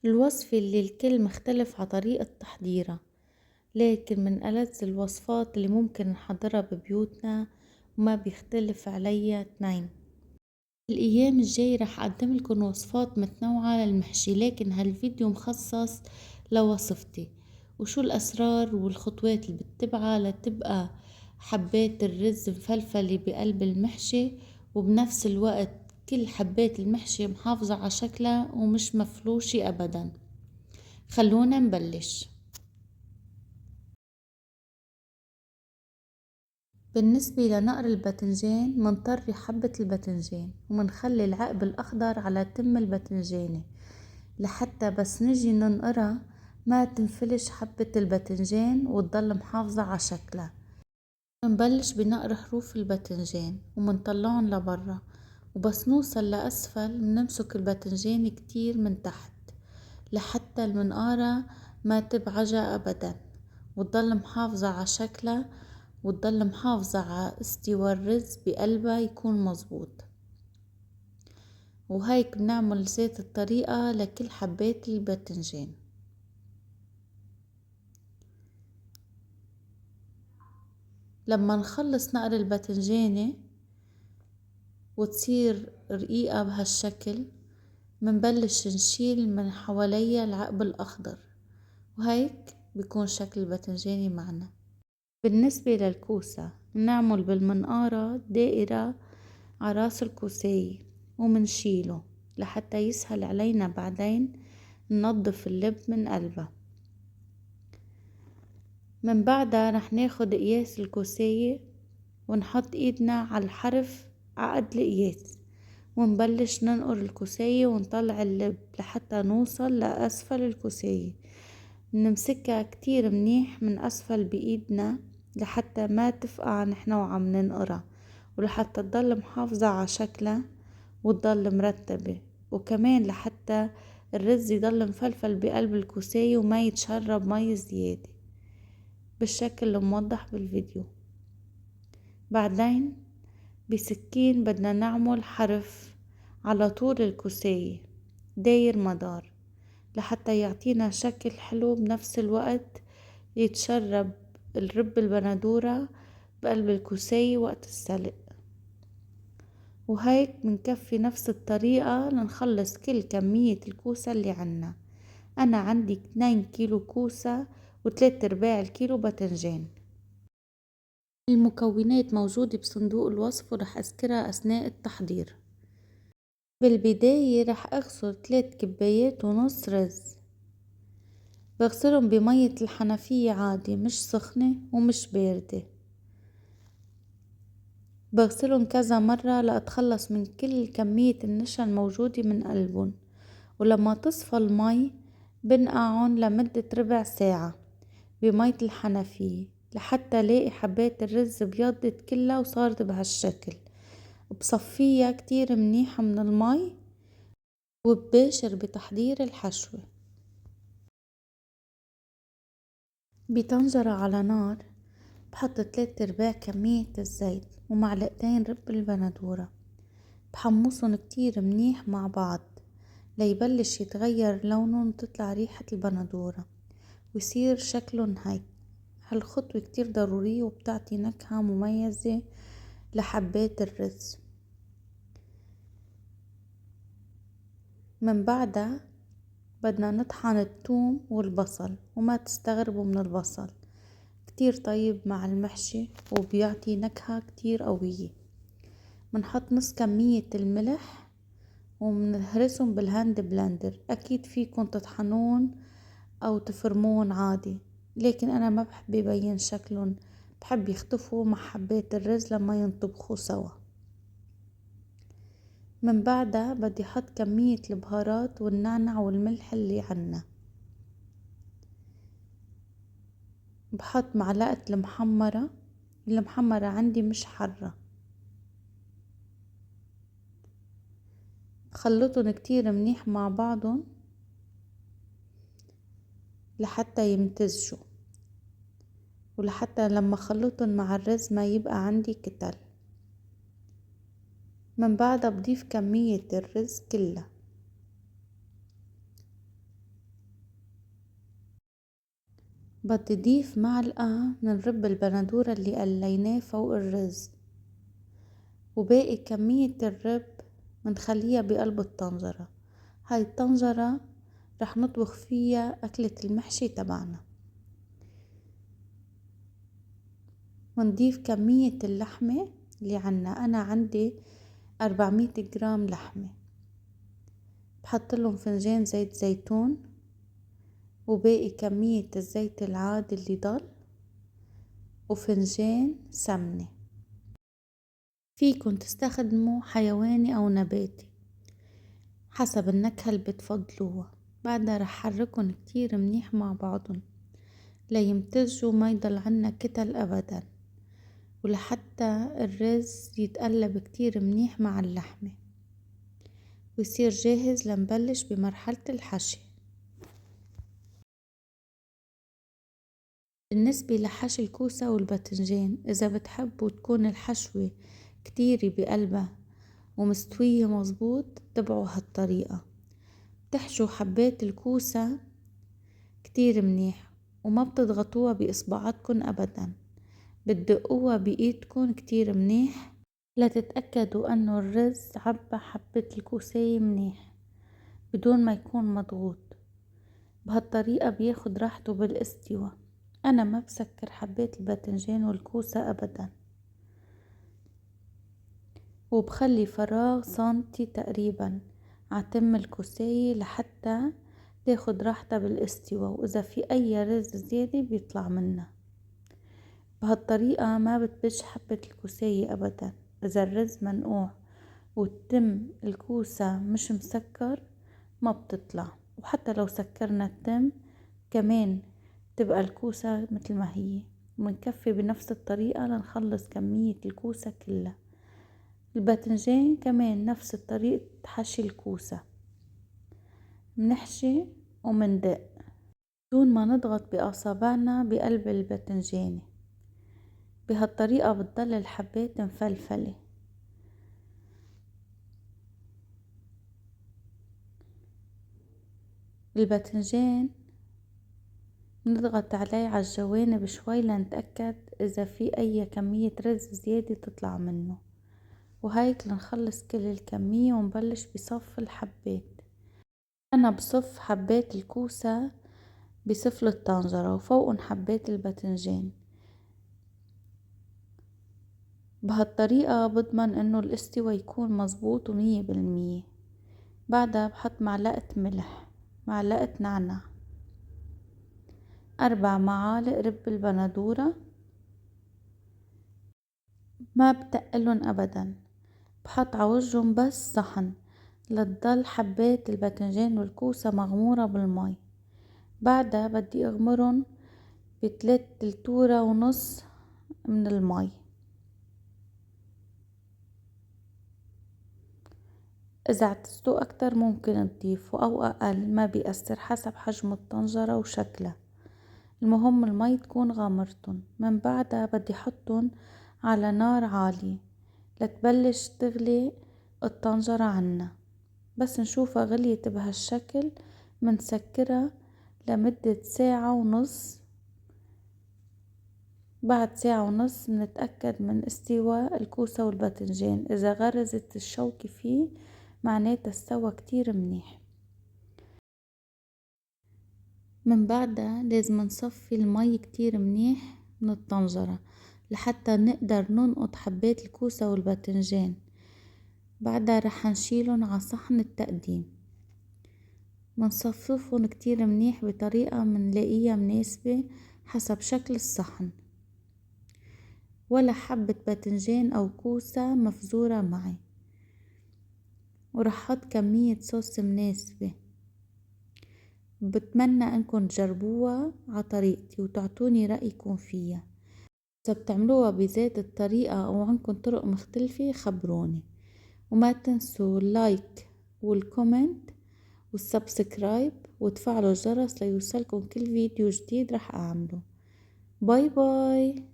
الوصفة اللي الكل مختلف على طريقة تحضيرها، لكن من ألذ الوصفات اللي ممكن نحضرها ببيوتنا وما بيختلف عليها اتنين. الأيام الجاي رح أقدم لكم وصفات متنوعة للمحشي، لكن هالفيديو مخصص لوصفتي وشو الأسرار والخطوات اللي بتتبعها لتبقى حبات الرز مفلفلة بقلب المحشي، وبنفس الوقت كل حبات المحشي محافظة على شكلها ومش مفروشة أبدا. خلونا نبلش. بالنسبة لنقر الباذنجان منطري حبة الباذنجان ومنخلي العقب الأخضر على تم الباذنجانة لحتى بس نجي ننقرها ما تنفلش حبة الباذنجان وتضل محافظة على شكلها. منبلش بنقر حروف الباذنجان ومنطلعن لبرا، وبس نوصل لأسفل منمسك الباذنجان كتير من تحت لحتى المنقارة ما تبعجها أبدا وتضل محافظة على شكلها وتضل محافظة على استوى الرز بقلبها يكون مظبوط. وهيك بنعمل زيت الطريقة لكل حبات الباذنجان. لما نخلص نقر الباذنجانة وتصير رقيقة بهالشكل منبلش نشيل من حواليها العقب الأخضر، وهيك بيكون شكل الباذنجاني معنا. بالنسبة للكوسة بنعمل بالمنقارة دائرة على راس الكوساية ومنشيله لحتى يسهل علينا بعدين ننظف اللب من قلبها. من بعدها رح ناخد قياس الكوساية ونحط ايدنا على الحرف عقد القياس ونبلش ننقر الكوساية ونطلع اللب لحتى نوصل لأسفل الكوساية. نمسكها كتير منيح من أسفل بإيدنا لحتى ما تفقع نحنا وعم ننقرها، ولحتى تضل محافظة على شكلها وتضل مرتبة، وكمان لحتى الرز يضل مفلفل بقلب الكوساية وما يتشرب مي زيادة بالشكل الموضح بالفيديو. بعدين بسكين بدنا نعمل حرف على طول الكوساية داير مدار لحتى يعطينا شكل حلو، بنفس الوقت يتشرب الرب البندورة بقلب الكوساية وقت السلق. وهيك بنكفي نفس الطريقة لنخلص كل كمية الكوسة اللي عنا. أنا عندي 2 كيلو كوسة و3/4 الكيلو باذنجان. المكونات موجودة بصندوق الوصف ورح أذكرها أثناء التحضير. بالبداية رح أغسل 3 كبايات ونص رز، بغسلهم بمية الحنفية عادي مش سخنة ومش باردة. بغسلهم كذا مرة لأتخلص من كل كمية النشا الموجودة من قلبهم، ولما تصفى المي بنقعهم لمدة ربع ساعة بمية الحنفية لحتى لاقي حبات الرز بيضت كلها وصارت بهالشكل. بصفيها كتير منيح من المي وبباشر بتحضير الحشوة. بطنجرة على نار بحط 3/4 كمية الزيت ومعلقتين رب البندورة، بحمصهم كتير منيح مع بعض ليبلش يتغير لونهم وتطلع ريحة البندورة ويصير شكلهم هيك. هالخطوة كتير ضرورية وبتعطي نكهة مميزة لحبات الرز. من بعدها بدنا نطحن الثوم والبصل، وما تستغربوا من البصل كتير طيب مع المحشي وبيعطي نكهة كتير قوية. منحط نص كمية الملح ومنهرسهم بالهاند بلندر. اكيد فيكن تطحنون او تفرمون عادي، لكن انا ما بحب يبين شكلهم، بحب يختفوا مع حبات الرز لما ينطبخوا سوا. من بعدها بدي احط كمية البهارات والنعنع والملح اللي عنا. بحط معلقة المحمرة عندي مش حرة. بخلطهم كتير منيح مع بعضهم لحتى يمتزجوا، ولحتى لما خلطهم مع الرز ما يبقى عندي كتل. من بعدها بضيف كمية الرز كلها. بدي ضيف معلقة من رب البندورة اللي قليناه فوق الرز، وباقي كمية الرب منخليها بقلب الطنجرة. هاي الطنجرة رح نطبخ فيها أكلة المحشي تبعنا. ونضيف كمية اللحمة اللي عنا. أنا عندي 400 جرام لحمة. بحط لهم فنجان زيت زيتون، وباقي كمية الزيت العادي اللي ضل، وفنجان سمنة. فيكن تستخدموا حيواني أو نباتي حسب النكهة اللي بتفضلوها. بعدها رح حركن كتير منيح مع بعضن ليمتزجوا، ما يضل عنا كتل أبدا، ولحتى الرز يتقلب كتير منيح مع اللحمة ويصير جاهز لنبلش بمرحلة الحشي. بالنسبة لحشي الكوسة والباذنجان، إذا بتحبوا تكون الحشوة كتيرة بقلبها ومستوية مظبوط، اتبعوا هالطريقة. بتحشوا حبات الكوسة كتير منيح وما بتضغطوها بإصبعاتكن أبدا، بتدقوها بإيدكن كتير منيح لتتأكدوا أنه الرز عبى حبة الكوساية منيح بدون ما يكون مضغوط. بهالطريقة بياخد راحته بالاستواء. أنا ما بسكر حبات الباذنجان والكوسة أبدا، وبخلي فراغ سنتي تقريبا عتم الكوساية لحتى تاخد راحتها بالاستواء، وإذا في أي رز زيادة بيطلع منها. بهالطريقة ما بتبش حبة الكوساية أبدا. إذا الرز منقوع والتم الكوسة مش مسكر ما بتطلع، وحتى لو سكرنا التم كمان تبقى الكوسة مثل ما هي. ومنكفي بنفس الطريقة لنخلص كمية الكوسة كلها. الباذنجان كمان نفس طريقة حشي الكوسة، منحشي ومندق دون ما نضغط بأصابعنا بقلب الباذنجانة. بهالطريقة بتضل الحبات مفلفلة. الباذنجان نضغط عليه على الجوانب شوي لنتأكد إذا في أي كمية رز زيادة تطلع منه، وهيك لنخلص كل الكمية ونبلش بصف الحبات. أنا بصف حبات الكوسة بسفل الطنجرة وفوقن حبات الباذنجان. بهالطريقة بضمن انه الاستوى يكون مظبوط 100%. بعدها بحط معلقة ملح، معلقة نعناع، 4 معالق رب البندورة ما بتقلن ابدا. بحط عوجهم بس صحن لتضل حبات الباذنجان والكوسة مغمورة بالمي. بعدها بدي اغمرن ب3 لتورة من المي. إذا اعتزتوا أكتر ممكن تضيفوا أو أقل، ما بيأثر حسب حجم الطنجرة وشكلها. المهم المي تكون غامرتن. من بعدها بدي حطن على نار عالية لتبلش تغلي الطنجرة عنا. بس نشوفها غليت بهالشكل منسكرها لمدة 1.5 ساعة. بعد 1.5 ساعة منتأكد من استواء الكوسة والباذنجان. إذا غرزت الشوكة فيه معناتها استوى كتير منيح. من بعدها لازم نصفي المي كتير منيح من الطنجرة لحتى نقدر ننقط حبات الكوسة والباذنجان. بعدها رح نشيلن على صحن التقديم. منصففن كتير منيح بطريقة منلاقيها مناسبة حسب شكل الصحن، ولا حبة باذنجان أو كوسة مفزورة معي. ورح حط كمية صوص مناسبة. بتمنى انكم تجربوها على طريقتي وتعطوني رأيكم فيها. اذا بتعملوها بذات الطريقة او عندكم طرق مختلفة خبروني. وما تنسوا اللايك والكومنت والسبسكرايب وتفعلوا الجرس ليوصلكم كل فيديو جديد رح اعمله. باي باي.